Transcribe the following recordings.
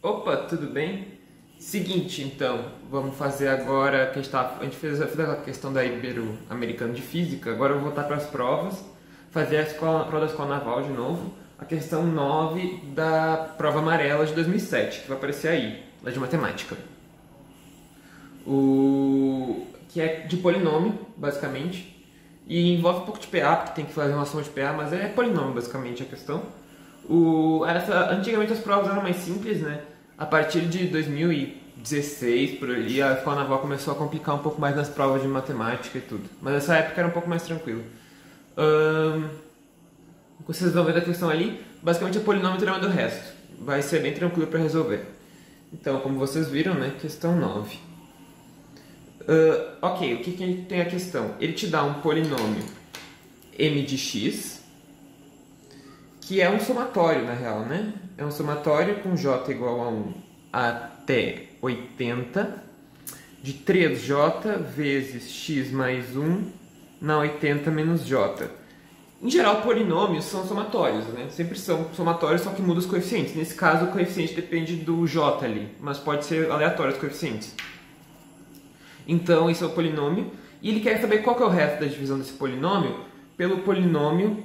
Opa, tudo bem? Seguinte, então, vamos fazer agora que a gente fez a questão da Ibero-Americana de Física, agora eu vou voltar para as provas, fazer a prova da Escola Naval de novo, a questão 9 da prova amarela de 2007, que vai aparecer aí, lá de matemática. Que é de polinômio, basicamente, e envolve um pouco de PA, porque tem que fazer uma soma de PA, mas é polinômio, basicamente, a questão. Antigamente as provas eram mais simples, né? A partir de 2016, por ali, a Escola Naval começou a complicar um pouco mais nas provas de matemática e tudo. Mas essa época era um pouco mais tranquilo. Vocês vão ver a questão ali, basicamente é polinômio e teorema do resto. Vai ser bem tranquilo para resolver. Então, como vocês viram, né? Questão 9. Ok, o que tem a questão? Ele te dá um polinômio m de x, que é um somatório, na real, né? É um somatório com j igual a 1 até 80, de 3j vezes x mais 1 na 80 menos j. Em geral, polinômios são somatórios, né? Sempre são somatórios, só que muda os coeficientes. Nesse caso, o coeficiente depende do j ali, mas pode ser aleatório os coeficientes. Então, isso é o polinômio. E ele quer saber qual que é o resto da divisão desse polinômio pelo polinômio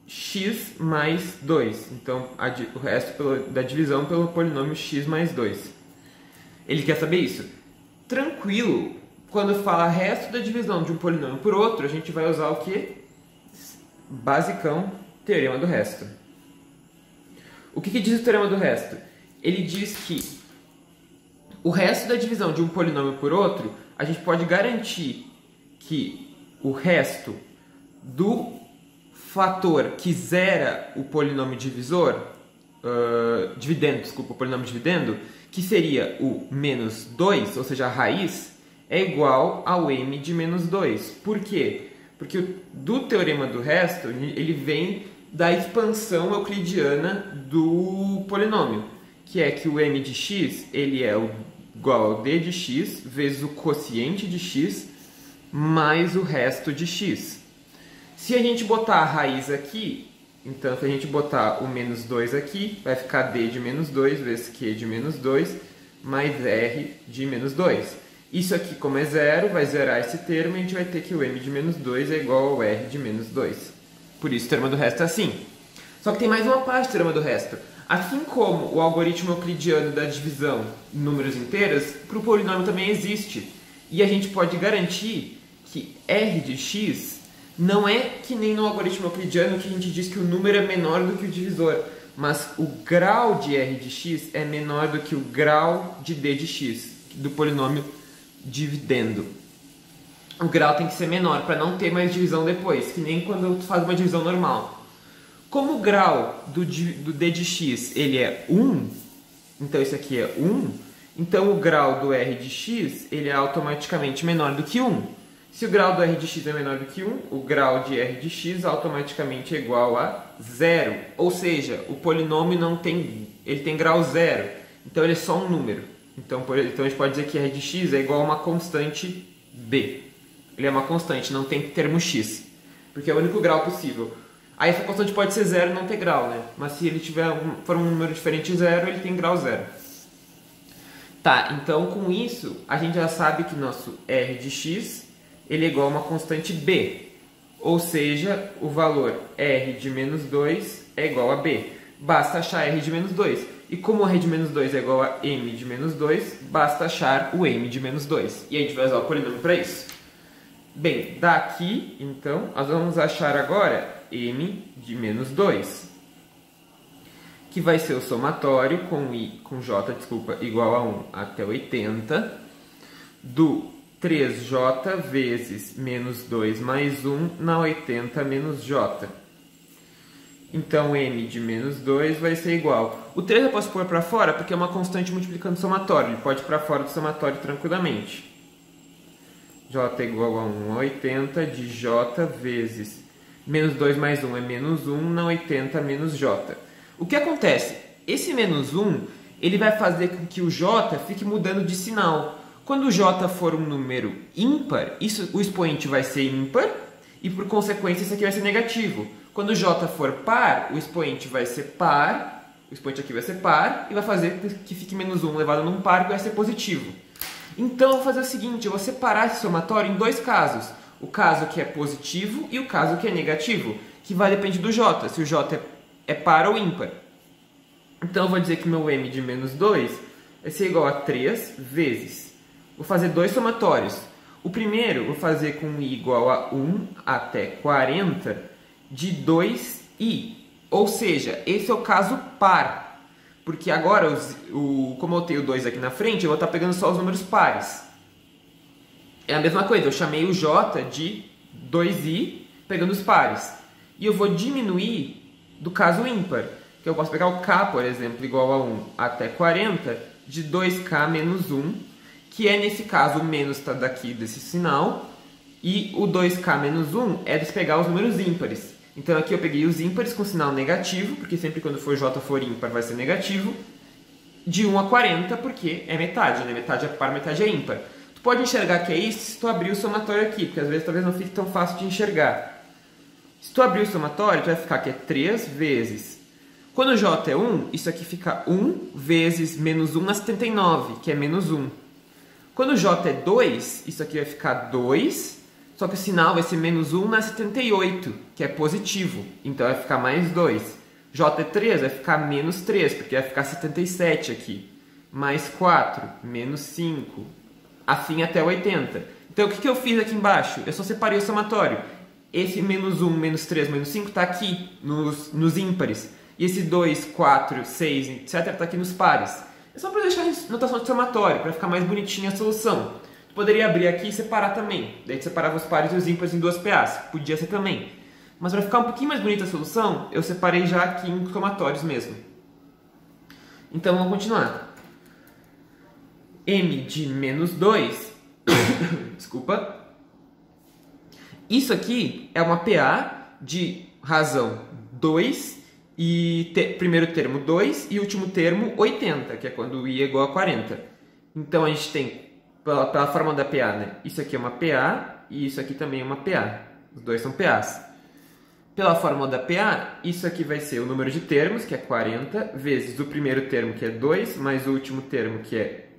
x mais 2. Então, o resto da divisão pelo polinômio x mais 2. Ele quer saber isso. Tranquilo, quando fala resto da divisão de um polinômio por outro, a gente vai usar o quê? Basicão, teorema do resto. O que diz o teorema do resto? Ele diz que o resto da divisão de um polinômio por outro, a gente pode garantir que o resto do fator que zera o polinômio divisor, o polinômio dividendo, que seria o menos 2, ou seja, a raiz, é igual ao m de menos 2. Por quê? Porque do teorema do resto, ele vem da expansão euclidiana do polinômio, que é que o m de x ele é igual ao d de x vezes o quociente de x mais o resto de x. Se a gente botar a raiz aqui, então se a gente botar o menos 2 aqui, vai ficar d de menos 2 vezes q de menos 2 mais r de menos 2. Isso aqui, como é zero, vai zerar esse termo e a gente vai ter que o m de menos 2 é igual ao r de menos 2. Por isso o teorema do resto é assim. Só que tem mais uma parte do teorema do resto. Assim como o algoritmo euclidiano da divisão em números inteiros, para o polinômio também existe. E a gente pode garantir que r de x não é que nem no algoritmo euclidiano que a gente diz que o número é menor do que o divisor, mas o grau de r de x é menor do que o grau de d de x, do polinômio dividendo. O grau tem que ser menor para não ter mais divisão depois, que nem quando tu faz uma divisão normal. Como o grau do d de x ele é 1, então isso aqui é 1, então o grau do r de x ele é automaticamente menor do que 1. Se o grau do r de x é menor do que 1, o grau de r de x automaticamente é igual a 0. Ou seja, o polinômio ele tem grau 0, então ele é só um número. Então a gente pode dizer que r de x é igual a uma constante b. Ele é uma constante, não tem termo x, porque é o único grau possível. Aí essa constante pode ser 0 e não ter grau, né? Mas se ele for um número diferente de 0, ele tem grau 0. Tá, então com isso, a gente já sabe que nosso r de x ele é igual a uma constante b. Ou seja, o valor r de menos 2 é igual a b. Basta achar r de menos 2. E como r de menos 2 é igual a m de menos 2, basta achar o m de menos 2. E a gente vai usar o polinômio para isso. Bem, daqui, então, nós vamos achar agora m de menos 2, que vai ser o somatório com j igual a 1 até 80, do 3j vezes menos 2 mais 1 na 80 menos j. Então, m de menos 2 vai ser igual. O 3 eu posso pôr para fora porque é uma constante multiplicando o somatório. Ele pode ir para fora do somatório tranquilamente. j igual a 1 a 80 de j vezes menos 2 mais 1 é menos 1 na 80 menos j. O que acontece? Esse menos 1 ele vai fazer com que o j fique mudando de sinal. Quando o j for um número ímpar, o expoente vai ser ímpar e, por consequência, isso aqui vai ser negativo. Quando o j for par, o expoente vai ser par O expoente aqui vai ser par e vai fazer que fique menos 1 elevado num par, que vai ser positivo. Então, eu vou fazer o seguinte, eu vou separar esse somatório em dois casos. O caso que é positivo e o caso que é negativo, que vai depender do j, se o j é par ou ímpar. Então, eu vou dizer que meu m de menos 2 vai ser igual a 3 vezes. Vou fazer dois somatórios. O primeiro, vou fazer com i igual a 1 até 40 de 2i. Ou seja, esse é o caso par. Porque agora, como eu tenho 2 aqui na frente, eu vou estar pegando só os números pares. É a mesma coisa, eu chamei o j de 2i, pegando os pares. E eu vou diminuir do caso ímpar. Que eu posso pegar o k, por exemplo, igual a 1 até 40, de 2k menos 1, que é, nesse caso, o menos está daqui desse sinal, e o 2k menos 1 é de pegar os números ímpares. Então aqui eu peguei os ímpares com sinal negativo, porque sempre quando for j for ímpar vai ser negativo, de 1 a 40, porque é metade, né? Metade é par, metade é ímpar. Tu pode enxergar que é isso se tu abrir o somatório aqui, porque às vezes talvez não fique tão fácil de enxergar. Se tu abrir o somatório, tu vai ficar que é 3 vezes. Quando o j é 1, isso aqui fica 1 vezes menos 1 na 79, que é menos 1. Quando o j é 2, isso aqui vai ficar 2, só que o sinal vai ser menos 1 na 78, que é positivo, então vai ficar mais 2. J é 3, vai ficar menos 3, porque vai ficar 77 aqui. Mais 4, menos 5, assim até 80. Então o que eu fiz aqui embaixo? Eu só separei o somatório. Esse menos 1, menos 3, menos 5 está aqui nos ímpares. E esse 2, 4, 6, etc. está aqui nos pares. É só para deixar em notação de somatório, para ficar mais bonitinha a solução. Tu poderia abrir aqui e separar também. Daí tu separava os pares e os ímpares em duas PAs. Podia ser também. Mas para ficar um pouquinho mais bonita a solução, eu separei já aqui em somatórios mesmo. Então vamos continuar. M de menos 2. Desculpa. Isso aqui é uma PA de razão 2 e primeiro termo 2 e último termo 80, que é quando i é igual a 40. Então a gente tem, pela fórmula da PA, né? Isso aqui é uma PA e isso aqui também é uma PA. Os dois são PAs. Pela fórmula da PA, isso aqui vai ser o número de termos, que é 40, vezes o primeiro termo, que é 2, mais o último termo, que é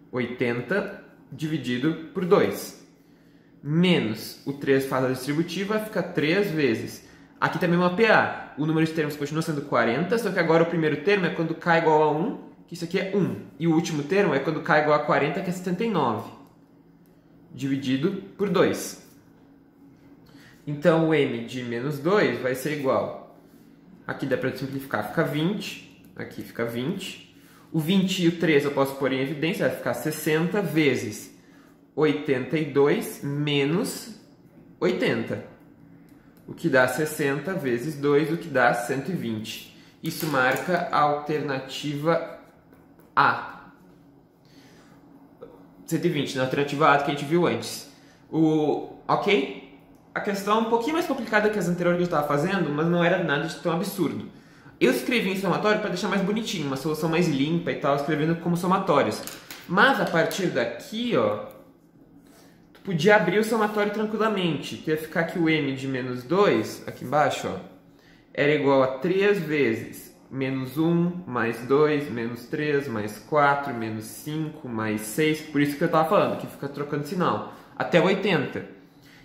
80, dividido por 2. Menos o 3 faz a distributiva, vai ficar 3 vezes. Aqui também é uma PA. O número de termos continua sendo 40, só que agora o primeiro termo é quando k é igual a 1, que isso aqui é 1. E o último termo é quando k é igual a 40, que é 79. Dividido por 2. Então o m de menos 2 vai ser igual. Aqui dá para simplificar, fica 20. Aqui fica 20. O 20 e o 3 eu posso pôr em evidência, vai ficar 60 vezes 82 menos 80. O que dá 60 vezes 2, o que dá 120. Isso marca a alternativa A. 120, na alternativa A que a gente viu antes. Ok? A questão é um pouquinho mais complicada que as anteriores que eu estava fazendo, mas não era nada de tão absurdo. Eu escrevi em somatório para deixar mais bonitinho, uma solução mais limpa e tal, escrevendo como somatórios. Mas a partir daqui, ó, tu podia abrir o somatório tranquilamente. Tu ia ficar que o m de menos 2, aqui embaixo, ó, era igual a 3 vezes menos 1, mais 2, menos 3, mais 4, menos 5, mais 6. Por isso que eu estava falando, que fica trocando sinal. Até 80.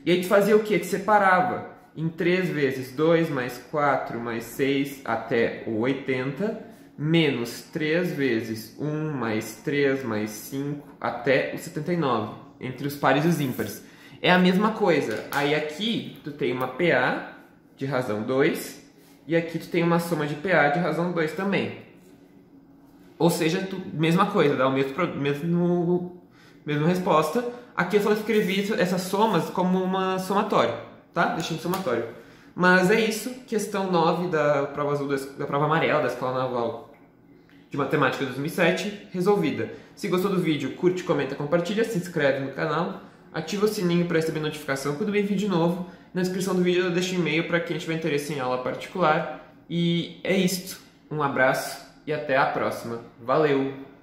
E aí tu fazia o quê? Tu separava em 3 vezes 2, mais 4, mais 6, até o 80, menos 3 vezes 1, mais 3, mais 5, até o 79, entre os pares e os ímpares. É a mesma coisa. Aí aqui tu tem uma PA de razão 2, e aqui tu tem uma soma de PA de razão 2 também. Ou seja, mesma coisa, dá o mesma resposta. Aqui eu só escrevi essas somas como uma somatório, tá? Deixei um somatório. Mas é isso, questão 9 da prova azul, da prova amarela da Escola Naval de Matemática 2007, resolvida. Se gostou do vídeo, curte, comenta, compartilha, se inscreve no canal, ativa o sininho para receber notificação quando vem vídeo novo. Na descrição do vídeo eu deixo e-mail para quem tiver interesse em aula particular. E é isto. Um abraço e até a próxima. Valeu!